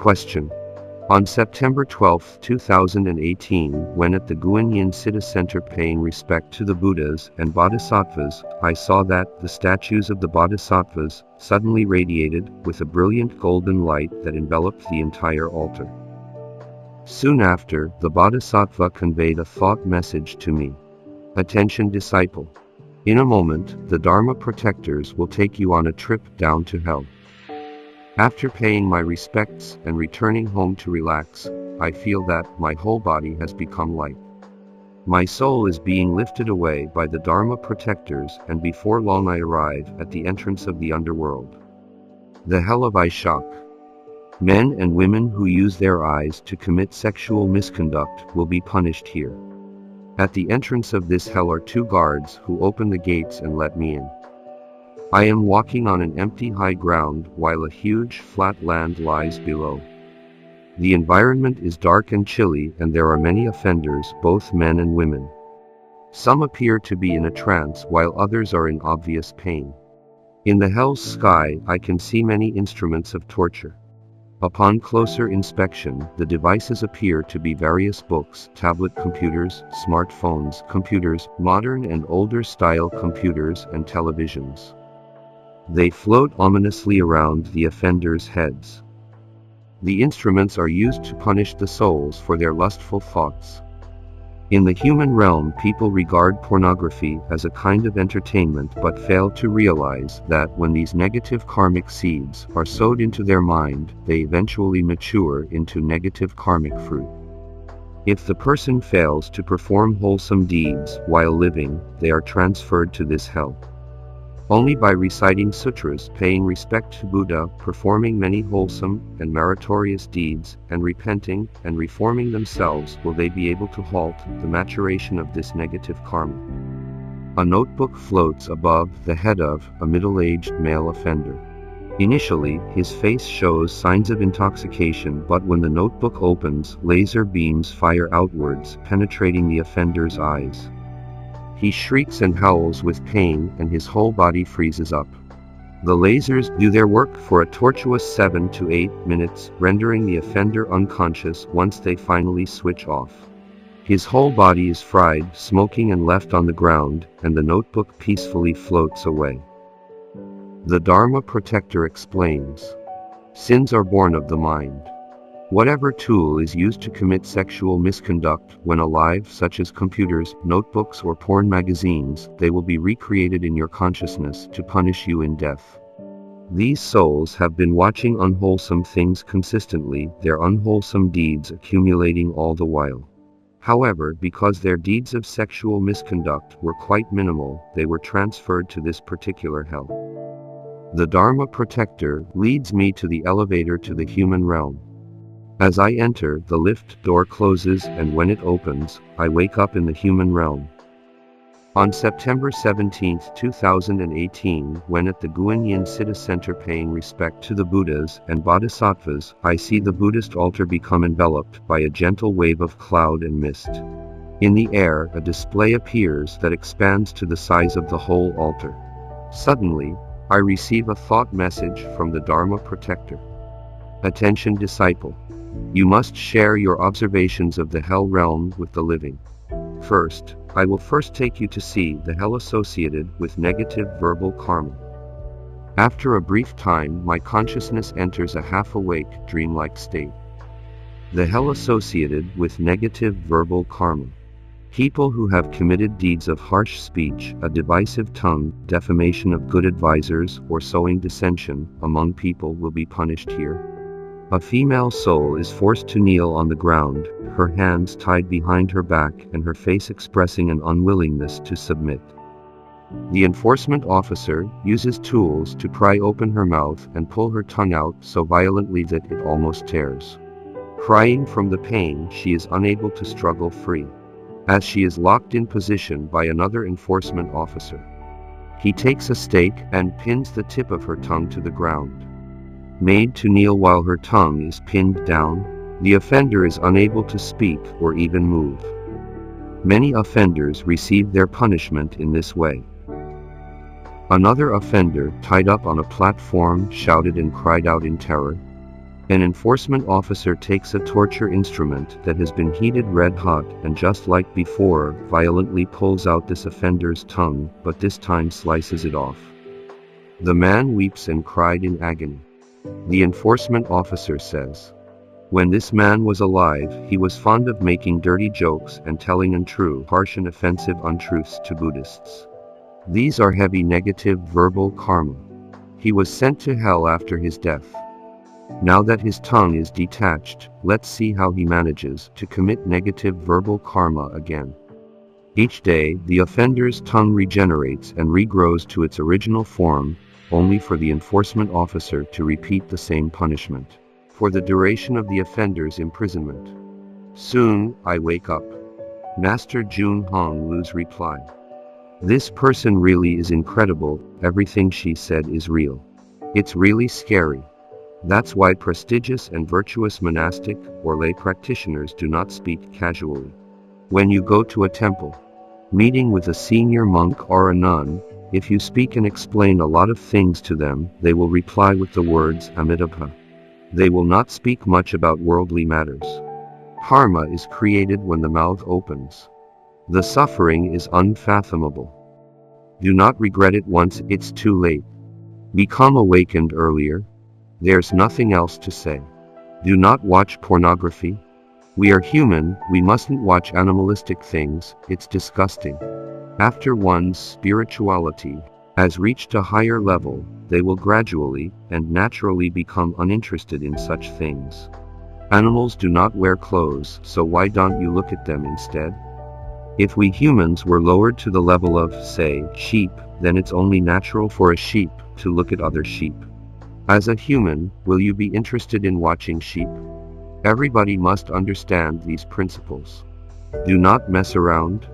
Question. On September 12, 2018, when at the Guan Yin Citta Center paying respect to the Buddhas and Bodhisattvas, I saw that the statues of the Bodhisattvas suddenly radiated with a brilliant golden light that enveloped the entire altar. Soon after, the Bodhisattva conveyed a thought message to me. Attention, disciple. In a moment, the Dharma protectors will take you on a trip down to hell. After paying my respects and returning home to relax, I feel that my whole body has become light. My soul is being lifted away by the Dharma protectors, and before long I arrive at the entrance of the underworld. The hell of Ishak. Men and women who use their eyes to commit sexual misconduct will be punished here. At the entrance of this hell are two guards who open the gates and let me in. I am walking on an empty high ground while a huge flat land lies below. The environment is dark and chilly, and there are many offenders, both men and women. Some appear to be in a trance while others are in obvious pain. In the hell's sky I can see many instruments of torture. Upon closer inspection, the devices appear to be various books, tablet computers, smartphones, computers, modern and older style computers, and televisions. They float ominously around the offenders' heads. The instruments are used to punish the souls for their lustful thoughts. In the human realm, people regard pornography as a kind of entertainment but fail to realize that when these negative karmic seeds are sowed into their mind, they eventually mature into negative karmic fruit. If the person fails to perform wholesome deeds while living, they are transferred to this hell. Only by reciting sutras, paying respect to Buddha, performing many wholesome and meritorious deeds, and repenting and reforming themselves will they be able to halt the maturation of this negative karma. A notebook floats above the head of a middle-aged male offender. Initially, his face shows signs of intoxication, but when the notebook opens, laser beams fire outwards, penetrating the offender's eyes. He shrieks and howls with pain, and his whole body freezes up. The lasers do their work for a tortuous 7 to 8 minutes, rendering the offender unconscious once they finally switch off. His whole body is fried, smoking, and left on the ground, and the notebook peacefully floats away. The Dharma protector explains, sins are born of the mind. Whatever tool is used to commit sexual misconduct when alive, such as computers, notebooks, or porn magazines, they will be recreated in your consciousness to punish you in death. These souls have been watching unwholesome things consistently, their unwholesome deeds accumulating all the while. However, because their deeds of sexual misconduct were quite minimal, they were transferred to this particular hell. The Dharma protector leads me to the elevator to the human realm. As I enter, the lift door closes, and when it opens, I wake up in the human realm. On September 17, 2018, when at the Guan Yin Citta Center paying respect to the Buddhas and Bodhisattvas, I see the Buddhist altar become enveloped by a gentle wave of cloud and mist. In the air, a display appears that expands to the size of the whole altar. Suddenly, I receive a thought message from the Dharma protector. Attention, disciple. You must share your observations of the hell realm with the living. First, I will first take you to see the hell associated with negative verbal karma. After a brief time, my consciousness enters a half-awake, dreamlike state. The hell associated with negative verbal karma. People who have committed deeds of harsh speech, a divisive tongue, defamation of good advisors, or sowing dissension among people will be punished here. A female soul is forced to kneel on the ground, her hands tied behind her back and her face expressing an unwillingness to submit. The enforcement officer uses tools to pry open her mouth and pull her tongue out so violently that it almost tears. Crying from the pain, she is unable to struggle free, as she is locked in position by another enforcement officer. He takes a stake and pins the tip of her tongue to the ground. Made to kneel while her tongue is pinned down, the offender is unable to speak or even move. Many offenders receive their punishment in this way. Another offender, tied up on a platform, shouted and cried out in terror. An enforcement officer takes a torture instrument that has been heated red hot and, just like before, violently pulls out this offender's tongue, but this time slices it off. The man weeps and cried in agony. The enforcement officer says, "When this man was alive, he was fond of making dirty jokes and telling untrue, harsh and offensive untruths to Buddhists. These are heavy negative verbal karma. He was sent to hell after his death. Now that his tongue is detached, let's see how he manages to commit negative verbal karma again." Each day, the offender's tongue regenerates and regrows to its original form, only for the enforcement officer to repeat the same punishment for the duration of the offender's imprisonment. "Soon, I wake up." Master Jun Hong Lu's reply. "This person really is incredible, everything she said is real. It's really scary. That's why prestigious and virtuous monastic or lay practitioners do not speak casually. When you go to a temple, meeting with a senior monk or a nun, if you speak and explain a lot of things to them, they will reply with the words Amitabha. They will not speak much about worldly matters. Karma is created when the mouth opens. The suffering is unfathomable. Do not regret it once it's too late. Become awakened earlier. There's nothing else to say. Do not watch pornography. We are human, we mustn't watch animalistic things, it's disgusting. After one's spirituality has reached a higher level, they will gradually and naturally become uninterested in such things. Animals do not wear clothes, so why don't you look at them instead? If we humans were lowered to the level of, say, sheep, then it's only natural for a sheep to look at other sheep. As a human, will you be interested in watching sheep? Everybody must understand these principles. Do not mess around.